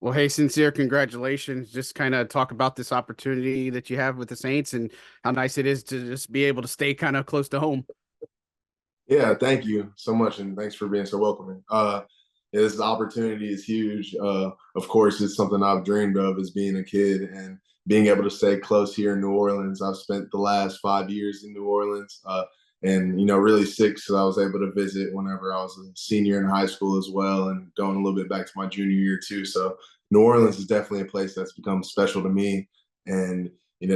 Well, hey, Sincere, congratulations. Just kind of talk about this opportunity that you have with the Saints and how nice it is to just be able to stay kind of close to home. Yeah, thank you so much, and thanks for being so welcoming. This opportunity is huge. Of course, it's something I've dreamed of as being a kid, and being able to stay close here in New Orleans. I've spent the last 5 years in New Orleans, and really six. So I was able to visit whenever I was a senior in high school as well, and going a little bit back to my junior year too. So New Orleans is definitely a place that's become special to me, and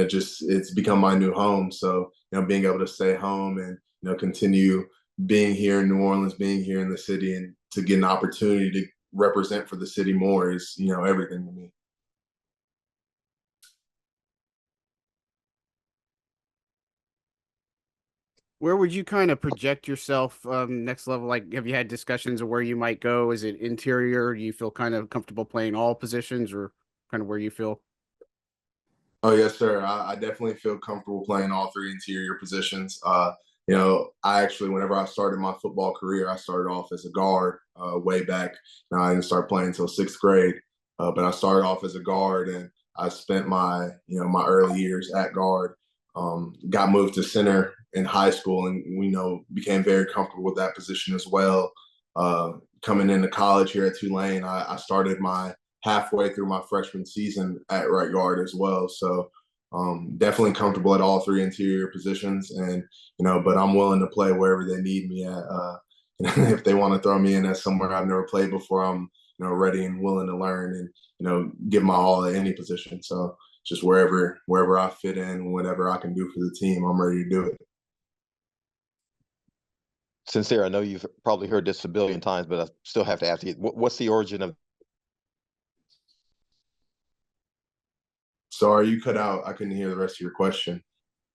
just it's become my new home. So being able to stay home and continue being here in New Orleans, being here in the city, and to get an opportunity to represent for the city more is, everything to me. Where would you kind of project yourself next level? Like, have you had discussions of where you might go? Is it interior? Do you feel kind of comfortable playing all positions or kind of where you feel? Oh yes, sir. I definitely feel comfortable playing all three interior positions. I actually, whenever I started my football career, I started off as a guard way back. Now I didn't start playing until sixth grade, but I started off as a guard, and I spent my early years at guard. Got moved to center in high school, and became very comfortable with that position as well. Coming into college here at Tulane, I started my halfway through my freshman season at right guard as well. So definitely comfortable at all three interior positions, and but I'm willing to play wherever they need me at. If they want to throw me in at somewhere I've never played before, I'm ready and willing to learn and give my all at any position. So just wherever I fit in, whatever I can do for the team, I'm ready to do it. Sincere, I know you've probably heard this a billion times, but I still have to ask you, what's the origin of? Sorry, you cut out. I couldn't hear the rest of your question.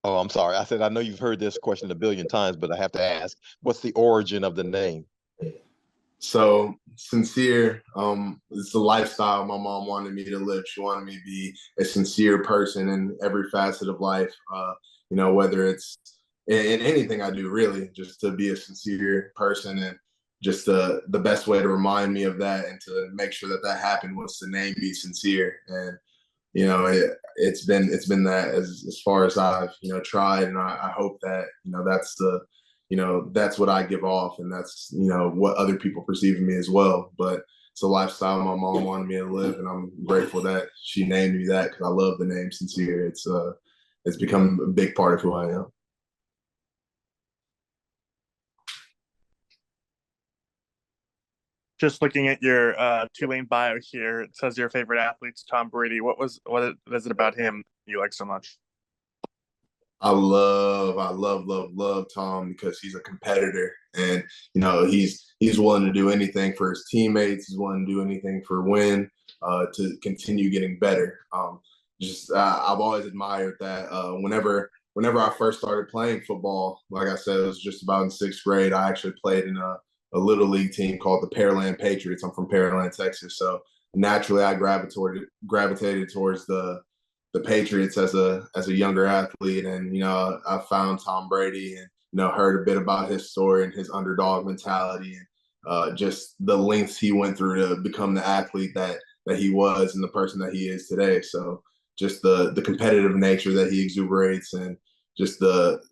Oh, I'm sorry. I said, I know you've heard this question a billion times, but I have to ask, what's the origin of the name? So sincere, it's the lifestyle my mom wanted me to live. She wanted me to be a sincere person in every facet of life. Whether it's in anything I do, really, just to be a sincere person, and just the best way to remind me of that and to make sure that that happened was to name be sincere. And it's been that as far as I've tried, and I hope that that's that's what I give off, and that's what other people perceive of me as well. But it's a lifestyle my mom wanted me to live, and I'm grateful that she named me that because I love the name Sincere. It's become a big part of who I am. Just looking at your Tulane bio here, it says your favorite athlete's Tom Brady. What is it about him you like so much? I love Tom because he's a competitor, and he's willing to do anything for his teammates. He's willing to do anything for win, to continue getting better. I've always admired that. Whenever I first started playing football, like I said, it was just about in sixth grade. I actually played in a little league team called the Pearland Patriots. I'm from Pearland, Texas, so naturally I gravitated towards the Patriots as a younger athlete, and I found Tom Brady, and heard a bit about his story and his underdog mentality, and just the lengths he went through to become the athlete that he was and the person that he is today. So just the competitive nature that he exuberates, and just the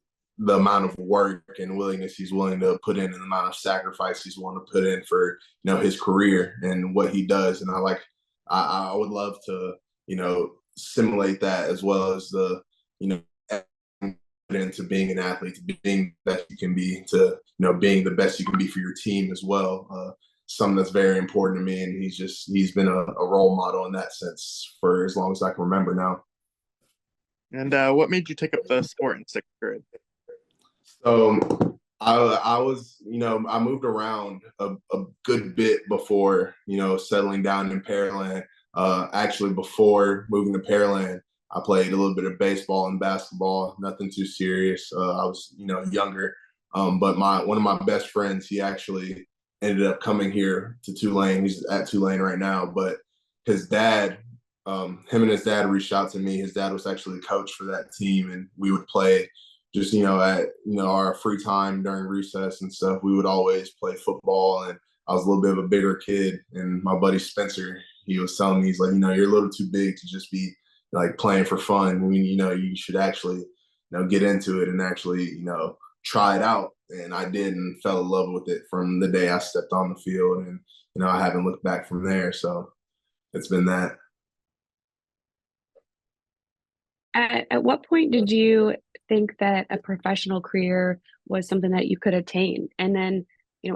amount of work and willingness he's willing to put in, and the amount of sacrifice he's willing to put in for his career and what he does. And I would love to simulate that, as well as the into being an athlete, to being the best you can be, to being the best you can be for your team as well. Something that's very important to me, and he's been a role model in that sense for as long as I can remember now. And what made you take up the sport in sixth grade? So I was, I moved around a good bit before, settling down in Pearland. Actually, before moving to Pearland, I played a little bit of baseball and basketball, nothing too serious. I was, younger. But one of my best friends, he actually ended up coming here to Tulane. He's at Tulane right now. But his dad, him and his dad reached out to me. His dad was actually a coach for that team, and we would play just at our free time during recess and stuff. We would always play football, and I was a little bit of a bigger kid, and my buddy Spencer, he was telling me, he's like, you're a little too big to just be like playing for fun. I mean, you should actually, get into it and actually, try it out. And I did, and fell in love with it from the day I stepped on the field. And, I haven't looked back from there. So it's been that. At what point did you think that a professional career was something that you could attain? And then,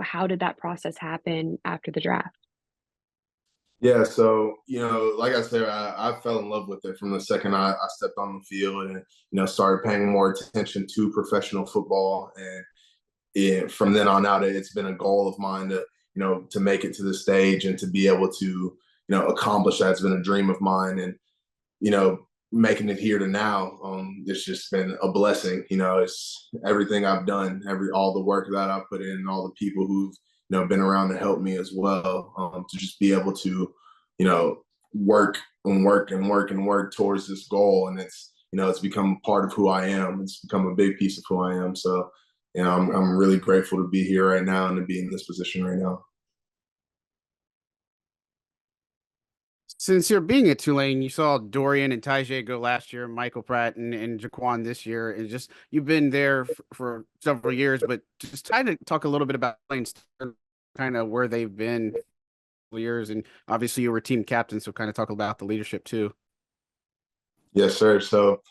how did that process happen after the draft? Yeah, so like I said, I fell in love with it from the second I stepped on the field, and started paying more attention to professional football. And from then on out, it's been a goal of mine to make it to the stage and to be able to accomplish that. It's been a dream of mine, and making it here to now, it's just been a blessing. It's everything I've done, all the work that I've put in, and all the people who've been around to help me as well, to just be able to work and work and work and work towards this goal. And it's become part of who I am. It's become a big piece of who I am. So I'm really grateful to be here right now and to be in this position right now. Since you're being at Tulane, you saw Dorian and Tajay go last year, Michael Pratt and Jaquan this year, and just you've been there for several years. But just try to talk a little bit about Tulane's kind of where they've been for years, and obviously you were team captain, so kind of talk about the leadership too. Yes, sir. So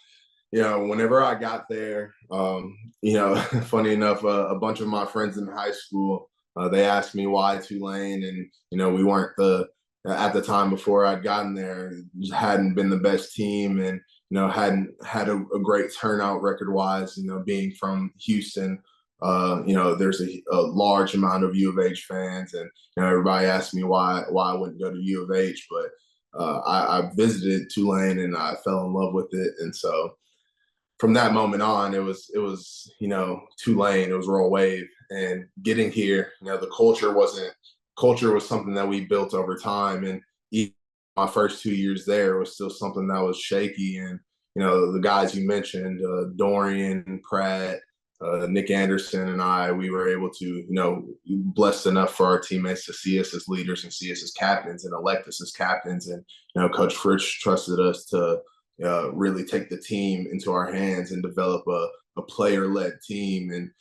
whenever I got there, funny enough, a bunch of my friends in high school, they asked me why Tulane, and we weren't at the time before I'd gotten there, hadn't been the best team, and hadn't had a great turnout record wise. Being from Houston, there's a large amount of U of H fans, and everybody asked me why I wouldn't go to U of H, but I visited Tulane and I fell in love with it, and so from that moment on, it was Tulane, it was Roll Wave, and getting here, the culture was something that we built over time, and even my first 2 years there was still something that was shaky. And the guys you mentioned, Dorian, Pratt, Nick Anderson, and we were able to blessed enough for our teammates to see us as leaders and see us as captains and elect us as captains. And Coach Fritsch trusted us to really take the team into our hands and develop a player-led team, and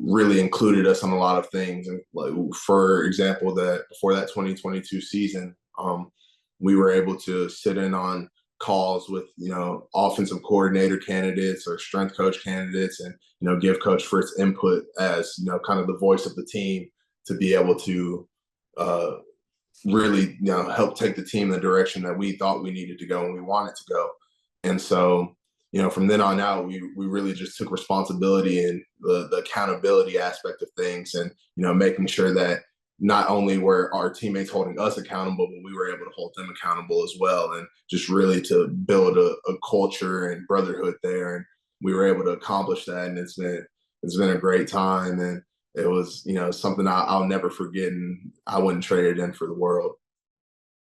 really included us on a lot of things. And like, for example, that before that 2022 season, we were able to sit in on calls with offensive coordinator candidates or strength coach candidates, and give Coach Fritz input as kind of the voice of the team, to be able to really help take the team in the direction that we thought we needed to go and we wanted to go. And so from then on out, we really just took responsibility in the accountability aspect of things, and making sure that not only were our teammates holding us accountable, but we were able to hold them accountable as well, and just really to build a culture and brotherhood there. And we were able to accomplish that, and it's been a great time, and it was something I'll never forget, and I wouldn't trade it in for the world.